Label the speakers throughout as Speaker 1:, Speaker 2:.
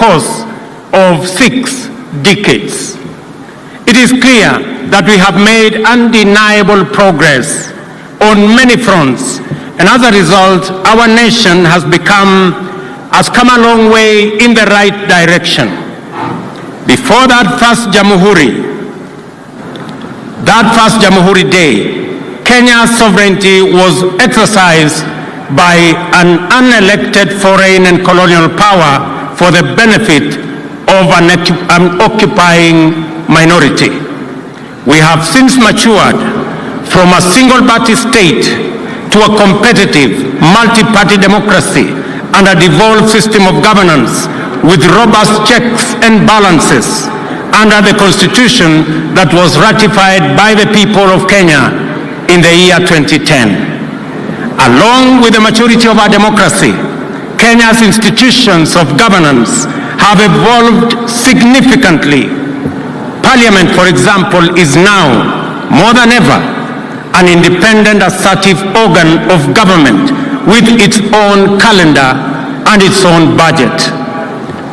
Speaker 1: course of 6 decades. It is clear that we have made undeniable progress on many fronts, and as a result, our nation has come a long way in the right direction. Before that first Jamhuri Day, Kenya's sovereignty was exercised by an unelected foreign and colonial power for the benefit of an occupying minority. We have since matured from a single-party state to a competitive, multi-party democracy and a devolved system of governance with robust checks and balances under the Constitution that was ratified by the people of Kenya in the year 2010. Along with the maturity of our democracy, Kenya's institutions of governance have evolved significantly. Parliament, for example, is now, more than ever, an independent, assertive organ of government with its own calendar and its own budget.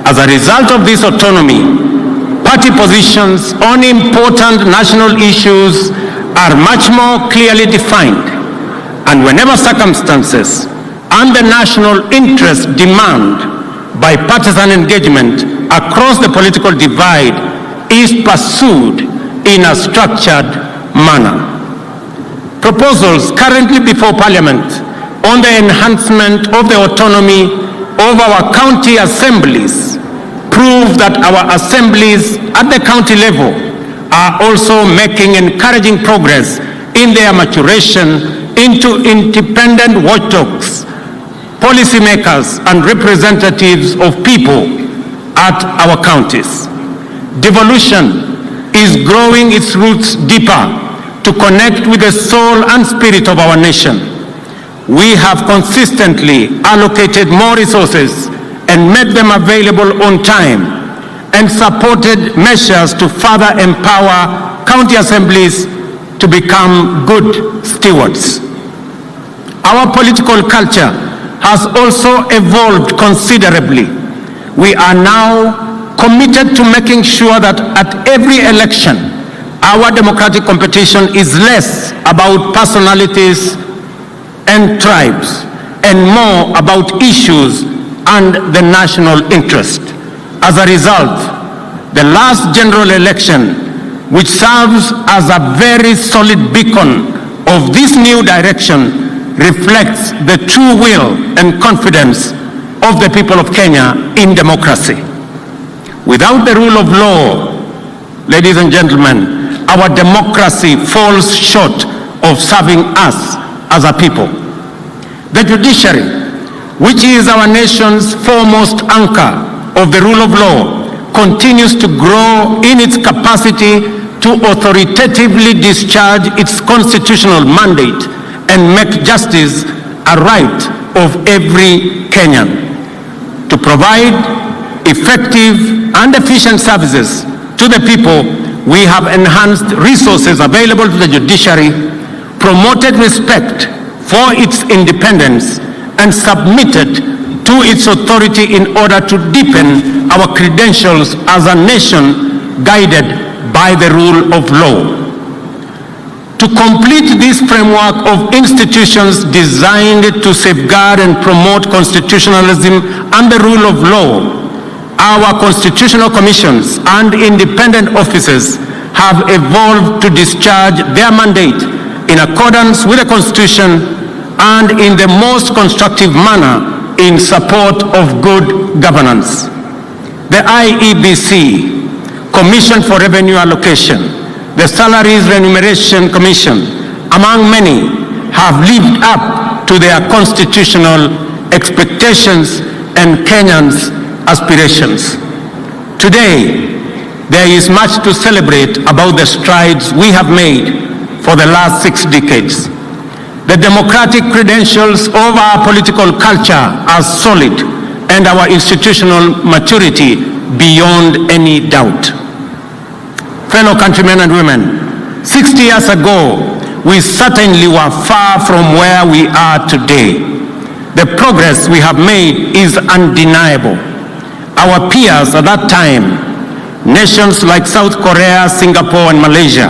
Speaker 1: As a result of this autonomy, party positions on important national issues are much more clearly defined, and whenever circumstances and the national interest demand bipartisan engagement across the political divide is pursued in a structured manner. Proposals currently before Parliament on the enhancement of the autonomy of our county assemblies prove that our assemblies at the county level are also making encouraging progress in their maturation into independent watchdogs, policymakers, and representatives of people at our counties. Devolution is growing its roots deeper to connect with the soul and spirit of our nation. We have consistently allocated more resources and made them available on time, and supported measures to further empower county assemblies to become good stewards. Our political culture has also evolved considerably. We are now committed to making sure that at every election, our democratic competition is less about personalities and tribes and more about issues and the national interest. As a result, the last general election, which serves as a very solid beacon of this new direction, reflects the true will and confidence of the people of Kenya in democracy. Without the rule of law, ladies and gentlemen, our democracy falls short of serving us as a people. The judiciary, which is our nation's foremost anchor of the rule of law, continues to grow in its capacity to authoritatively discharge its constitutional mandate and make justice a right of every Kenyan. To provide effective and efficient services to the people, we have enhanced resources available to the judiciary, promoted respect for its independence, and submitted to its authority in order to deepen our credentials as a nation guided by the rule of law. To complete this framework of institutions designed to safeguard and promote constitutionalism and the rule of law, our constitutional commissions and independent offices have evolved to discharge their mandate in accordance with the Constitution and in the most constructive manner in support of good governance. The Iebc, Commission for Revenue Allocation, the Salaries Remuneration Commission, among many, have lived up to their constitutional expectations and Kenyans' aspirations. Today, there is much to celebrate about the strides we have made for the last 6 decades. The democratic credentials of our political culture are solid and our institutional maturity beyond any doubt. Fellow countrymen and women, 60 years ago, we certainly were far from where we are today. The progress we have made is undeniable. our peers at that time, nations like South Korea, Singapore, and Malaysia,